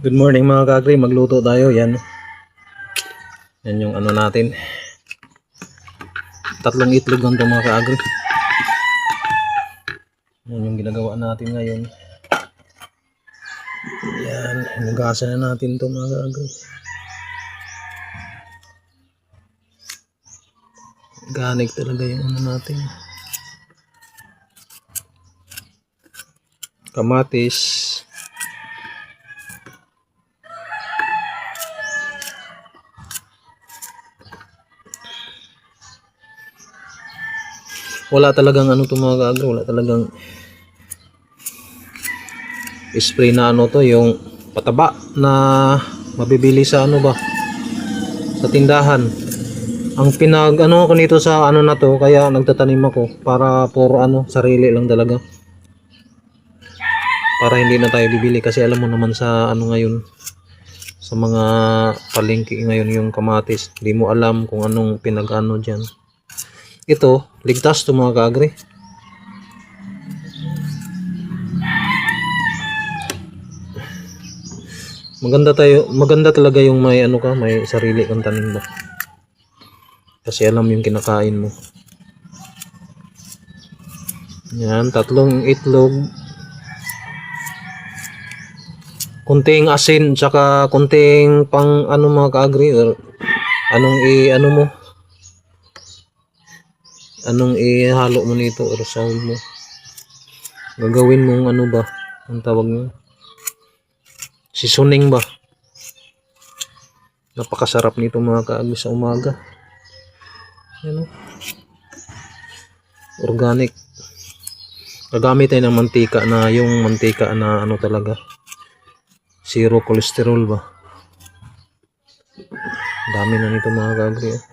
Good morning mga kaagri, magluto tayo. Yan yung ano natin. Tatlong itlog lang ito mga kaagri. Yan yung ginagawa natin ngayon. Yan, hinugasan na natin ito mga kaagri. Ganig talaga yung ano natin. Kamatis. Wala talagang ano to mga kaagri, wala talagang spray na ano to, yung pataba na mabibili sa ano ba, sa tindahan. Ang pinag ano ko nito sa ano na to, kaya nagtatanim ako para puro ano, sarili lang talaga. Para hindi na tayo bibili kasi alam mo naman sa ano ngayon, sa mga palengke ngayon yung kamatis, hindi mo alam kung anong pinag-ano diyan. Ito, ligtas to mga kaagri. Maganda talaga yung may ano ka, may sarili kang tanim ba. Kasi alam yung kinakain mo. Yan, tatlong itlog. Kunting asin, tsaka kunting pang ano mga kaagri, or ano mo. Anong ihalo mo nito or sound mo. Gagawin mong ano ba, ang tawag nyo? Seasoning ba? Napakasarap nito mga kaagri sa umaga. Yan o. Organic. Gagamit tayo ng mantika na, yung mantika na ano talaga. Zero cholesterol ba? Dami na nito mga kaagri.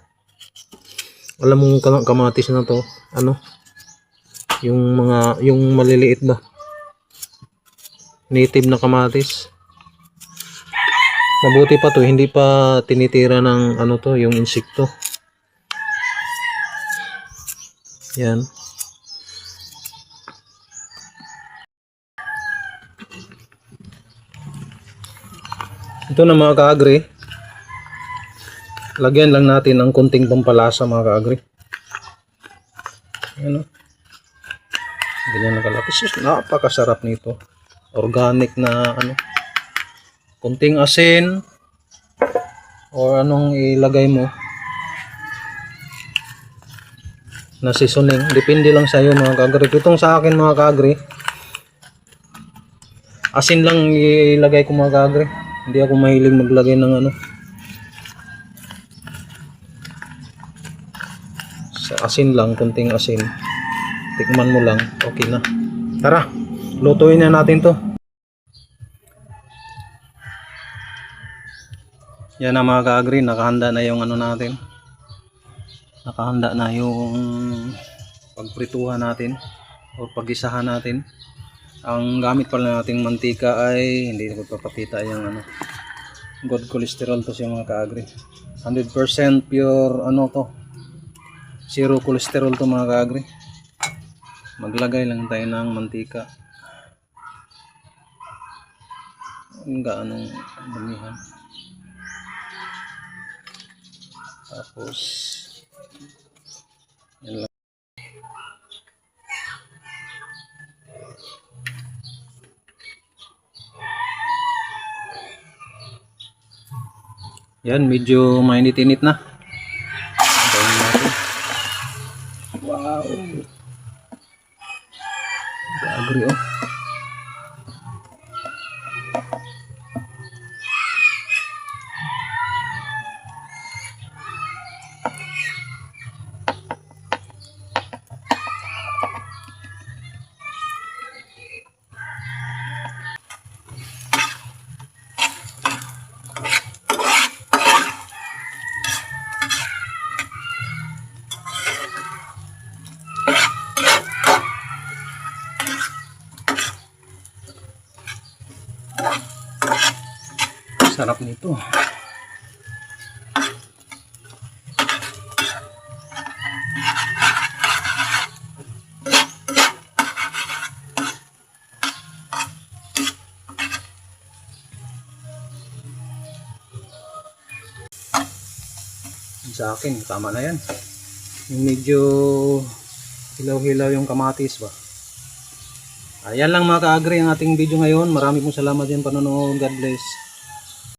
Alam mo kamatis na to, ano? Yung maliliit ba? Native na kamatis. Mabuti pa to, hindi pa tinitira ng ano to, yung insekto. Yan. Ito na mga kaagri. Lagyan lang natin ng konting pampalasa mga kaagri. Ano? Ganyan na kalaki. Napakasarap nito. Organic na ano. Konting asin or anong ilagay mo na seasoning. Depende lang sa iyo mga kaagri. Itong sa akin mga kaagri, asin lang ilagay ko mga kaagri. Hindi ako mahilig maglagay ng ano. Sa asin lang, konting asin. Tikman mo lang, okay na. Tara, lutuin na natin to. Yan na mga kaagri, nakahanda na yung ano natin. Nakahanda na yung pagprituhan natin o pag-isahan natin. Ang gamit pala nating mantika ay hindi ko papakita yung ano. Good cholesterol to siya mga kaagri. 100% pure ano to. Zero cholesterol to mga kaagri. Maglagay lang tayo ng mantika. Gaanong damihan. Tapos yan lang. Yan, medyo mainit-init na. Gawin natin. Wow. Kaagri oh. Sarap nito. Sa akin, tama na yan. Yung medyo hilaw-hilaw yung kamatis ba. Ayan lang mga ka-agri ang ating video ngayon. Marami pong salamat din panonood. God bless.